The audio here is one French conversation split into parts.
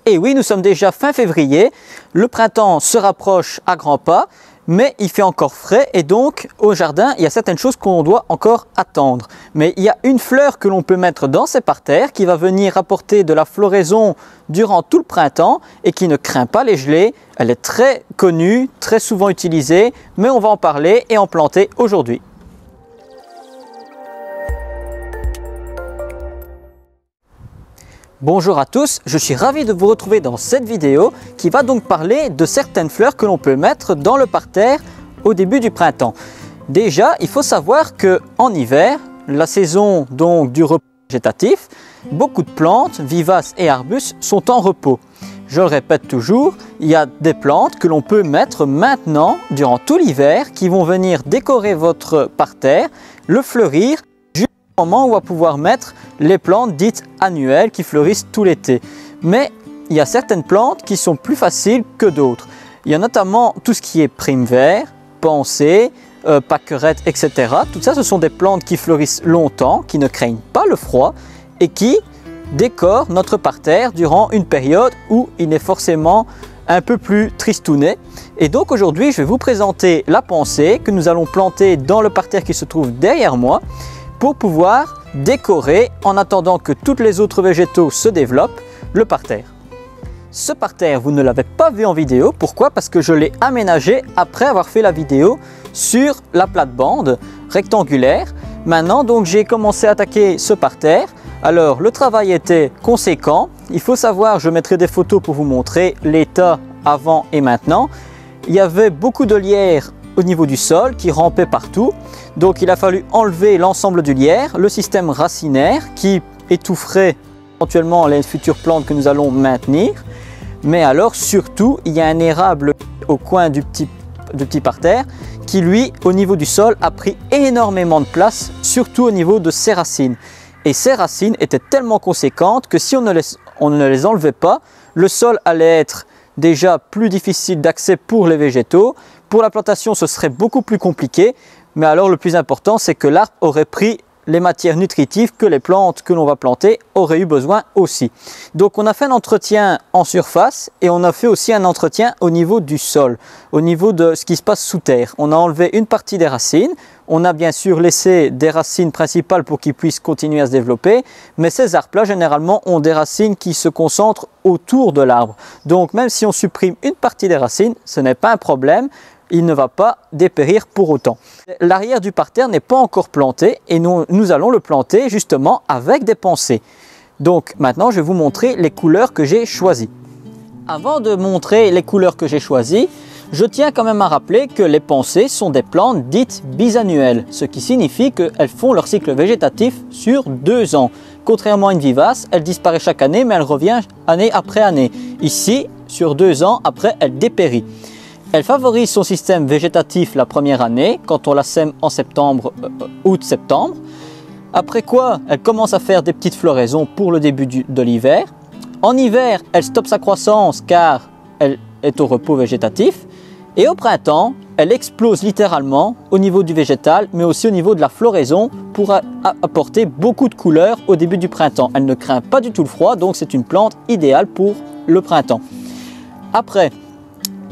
Et oui, nous sommes déjà fin février, le printemps se rapproche à grands pas, mais il fait encore frais et donc au jardin, il y a certaines choses qu'on doit encore attendre. Mais il y a une fleur que l'on peut mettre dans ces parterres qui va venir apporter de la floraison durant tout le printemps et qui ne craint pas les gelées. Elle est très connue, très souvent utilisée, mais on va en parler et en planter aujourd'hui. Bonjour à tous, je suis ravi de vous retrouver dans cette vidéo qui va donc parler de certaines fleurs que l'on peut mettre dans le parterre au début du printemps. Déjà, il faut savoir qu'en hiver, la saison donc du repos végétatif, beaucoup de plantes, vivaces et arbustes sont en repos. Je le répète toujours, il y a des plantes que l'on peut mettre maintenant durant tout l'hiver qui vont venir décorer votre parterre, le fleurir, moment où on va pouvoir mettre les plantes dites annuelles qui fleurissent tout l'été. Mais il y a certaines plantes qui sont plus faciles que d'autres. Il y a notamment tout ce qui est prime vert, pensée, pâquerette, etc. Tout ça, ce sont des plantes qui fleurissent longtemps, qui ne craignent pas le froid et qui décorent notre parterre durant une période où il est forcément un peu plus tristounet. Et donc aujourd'hui, je vais vous présenter la pensée que nous allons planter dans le parterre qui se trouve derrière moi, pour pouvoir décorer, en attendant que tous les autres végétaux se développent, le parterre. Ce parterre, vous ne l'avez pas vu en vidéo. Pourquoi? Parce que je l'ai aménagé après avoir fait la vidéo sur la plate-bande rectangulaire. Maintenant, donc, j'ai commencé à attaquer ce parterre. Alors, le travail était conséquent. Il faut savoir, je mettrai des photos pour vous montrer l'état avant et maintenant. Il y avait beaucoup de lierre au niveau du sol qui rampait partout. Donc il a fallu enlever l'ensemble du lierre, le système racinaire qui étoufferait éventuellement les futures plantes que nous allons maintenir. Mais alors surtout, il y a un érable au coin du petit parterre qui lui, au niveau du sol, a pris énormément de place, surtout au niveau de ses racines. Et ces racines étaient tellement conséquentes que si on ne les enlevait pas, le sol allait être déjà plus difficile d'accès pour les végétaux. Pour la plantation, ce serait beaucoup plus compliqué. Mais alors le plus important, c'est que l'arbre aurait pris les matières nutritives que les plantes que l'on va planter auraient eu besoin aussi. Donc on a fait un entretien en surface et on a fait aussi un entretien au niveau du sol, au niveau de ce qui se passe sous terre. On a enlevé une partie des racines, on a bien sûr laissé des racines principales pour qu'ils puissent continuer à se développer, mais ces arbres-là généralement ont des racines qui se concentrent autour de l'arbre. Donc même si on supprime une partie des racines, ce n'est pas un problème. Il ne va pas dépérir pour autant. L'arrière du parterre n'est pas encore planté et nous allons le planter justement avec des pensées. Donc maintenant, je vais vous montrer les couleurs que j'ai choisies. Avant de montrer les couleurs que j'ai choisies, je tiens quand même à rappeler que les pensées sont des plantes dites bisannuelles, ce qui signifie qu'elles font leur cycle végétatif sur 2 ans. Contrairement à une vivace, elle disparaît chaque année, mais elle revient année après année. Ici, sur 2 ans, après, elle dépérit. Elle favorise son système végétatif la première année, quand on la sème en septembre, août-septembre. Après quoi, elle commence à faire des petites floraisons pour le début de l'hiver. En hiver, elle stoppe sa croissance car elle est au repos végétatif. Et au printemps, elle explose littéralement au niveau du végétal, mais aussi au niveau de la floraison pour apporter beaucoup de couleurs au début du printemps. Elle ne craint pas du tout le froid, donc c'est une plante idéale pour le printemps. Après,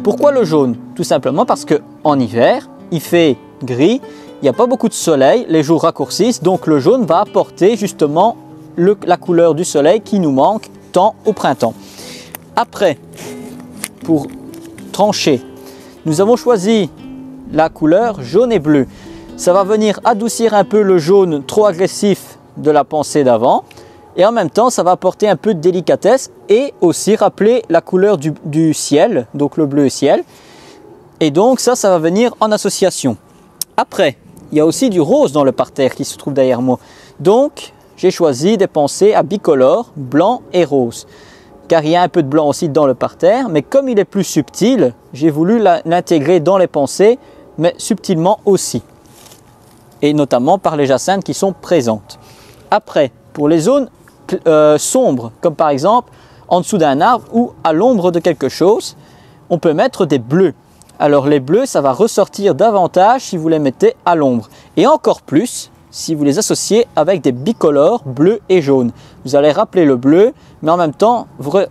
pourquoi le jaune? Tout simplement parce qu'en hiver, il fait gris, il n'y a pas beaucoup de soleil, les jours raccourcissent, donc le jaune va apporter justement la couleur du soleil qui nous manque tant au printemps. Après, pour trancher, nous avons choisi la couleur jaune et bleu. Ça va venir adoucir un peu le jaune trop agressif de la pensée d'avant. Et en même temps, ça va apporter un peu de délicatesse et aussi rappeler la couleur du ciel, donc le bleu ciel. Et donc ça va venir en association. Après, il y a aussi du rose dans le parterre qui se trouve derrière moi. Donc, j'ai choisi des pensées à bicolore, blanc et rose. Car il y a un peu de blanc aussi dans le parterre, mais comme il est plus subtil, j'ai voulu l'intégrer dans les pensées, mais subtilement aussi. Et notamment par les jacinthes qui sont présentes. Après, pour les zones sombres, comme par exemple en dessous d'un arbre ou à l'ombre de quelque chose, on peut mettre des bleus. Alors les bleus, ça va ressortir davantage si vous les mettez à l'ombre. Et encore plus si vous les associez avec des bicolores bleu et jaune. Vous allez rappeler le bleu, mais en même temps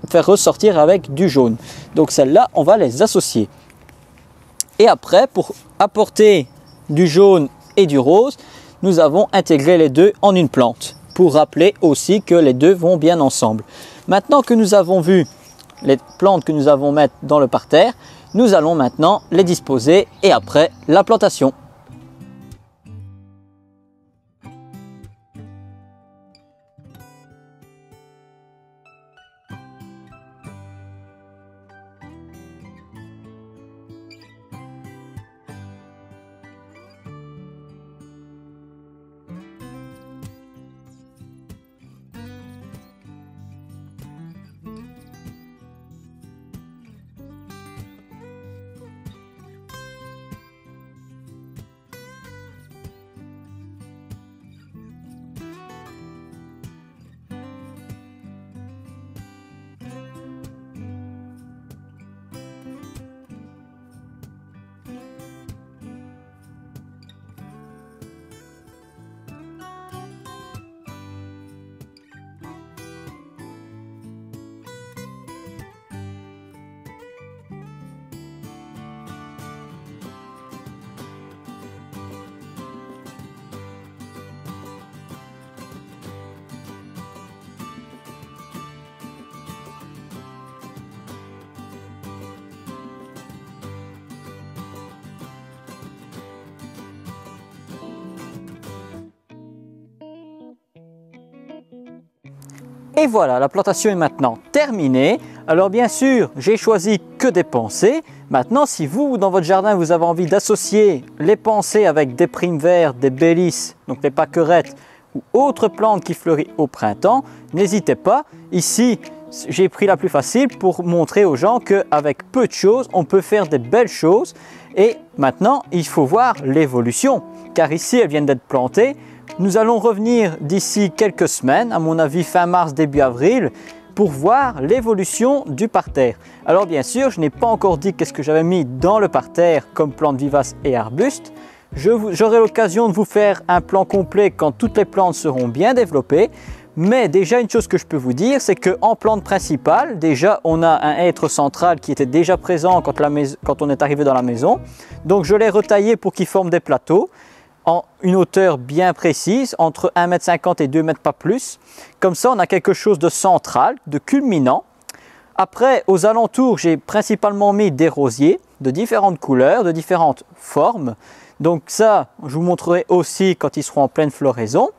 faire ressortir avec du jaune. Donc celles-là, on va les associer. Et après, pour apporter du jaune et du rose, nous avons intégré les deux en une plante, pour rappeler aussi que les deux vont bien ensemble. Maintenant que nous avons vu les plantes que nous allons mettre dans le parterre, nous allons maintenant les disposer et après la plantation. Et voilà, la plantation est maintenant terminée. Alors bien sûr, j'ai choisi que des pensées. Maintenant, si vous, dans votre jardin, vous avez envie d'associer les pensées avec des primes verts, des bélisses, donc les pâquerettes ou autres plantes qui fleurissent au printemps, n'hésitez pas. Ici, j'ai pris la plus facile pour montrer aux gens qu'avec peu de choses, on peut faire des belles choses. Et maintenant, il faut voir l'évolution, car ici, elles viennent d'être plantées. Nous allons revenir d'ici quelques semaines, à mon avis fin mars, début avril, pour voir l'évolution du parterre. Alors bien sûr, je n'ai pas encore dit qu'est-ce que j'avais mis dans le parterre comme plantes vivaces et arbustes. J'aurai l'occasion de vous faire un plan complet quand toutes les plantes seront bien développées. Mais déjà, une chose que je peux vous dire, c'est qu'en plante principale, déjà, on a un hêtre central qui était déjà présent quand on est arrivé dans la maison. Donc je l'ai retaillé pour qu'il forme des plateaux en une hauteur bien précise, entre 1,50 m et 2 m, pas plus. Comme ça, on a quelque chose de central, de culminant. Après, aux alentours, j'ai principalement mis des rosiers de différentes couleurs, de différentes formes. Donc ça, je vous montrerai aussi quand ils seront en pleine floraison.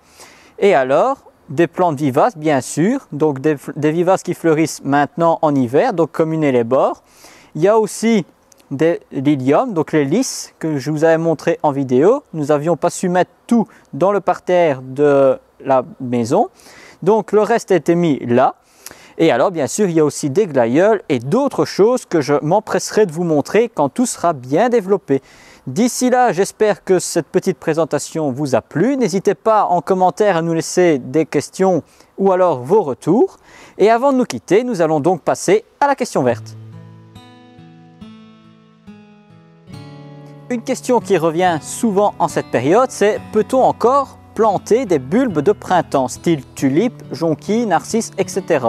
Et alors, des plantes vivaces, bien sûr. Donc des vivaces qui fleurissent maintenant en hiver, donc comme une hellebore. Il y a aussi des liliums, donc les lys que je vous avais montré en vidéo. Nous n'avions pas su mettre tout dans le parterre de la maison, donc le reste a été mis là. Et alors bien sûr il y a aussi des glaïeuls et d'autres choses que je m'empresserai de vous montrer quand tout sera bien développé. D'ici là, j'espère que cette petite présentation vous a plu. N'hésitez pas en commentaire à nous laisser des questions ou alors vos retours. Et avant de nous quitter, nous allons donc passer à la question verte. Une question qui revient souvent en cette période, c'est peut-on encore planter des bulbes de printemps, style tulipe, jonquille, narcisse, etc.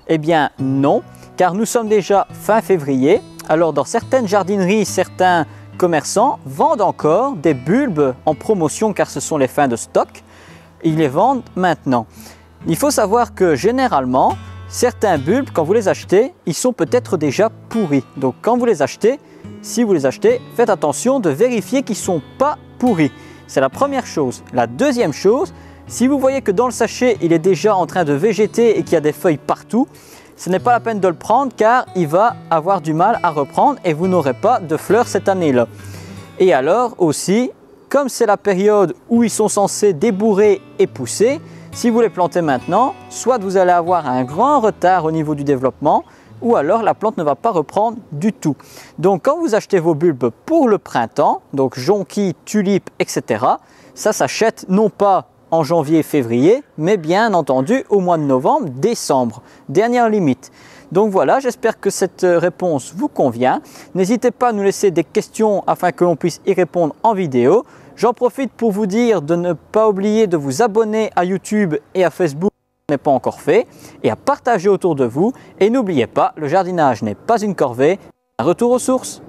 Eh bien non, car nous sommes déjà fin février. Alors dans certaines jardineries, certains commerçants vendent encore des bulbes en promotion car ce sont les fins de stock. Ils les vendent maintenant. Il faut savoir que généralement, certains bulbes, quand vous les achetez, ils sont peut-être déjà pourris. Donc quand vous les achetez, si vous les achetez, faites attention de vérifier qu'ils ne sont pas pourris. C'est la première chose. La deuxième chose, si vous voyez que dans le sachet, il est déjà en train de végéter et qu'il y a des feuilles partout, ce n'est pas la peine de le prendre car il va avoir du mal à reprendre et vous n'aurez pas de fleurs cette année-là. Et alors aussi, comme c'est la période où ils sont censés débourrer et pousser, si vous les plantez maintenant, soit vous allez avoir un grand retard au niveau du développement, ou alors la plante ne va pas reprendre du tout. Donc quand vous achetez vos bulbes pour le printemps, donc jonquilles, tulipes, etc., ça s'achète non pas en janvier, février, mais bien entendu au mois de novembre, décembre, dernière limite. Donc voilà, j'espère que cette réponse vous convient. N'hésitez pas à nous laisser des questions afin que l'on puisse y répondre en vidéo. J'en profite pour vous dire de ne pas oublier de vous abonner à YouTube et à Facebook si ce n'est pas encore fait et à partager autour de vous. Et n'oubliez pas, le jardinage n'est pas une corvée, un retour aux sources.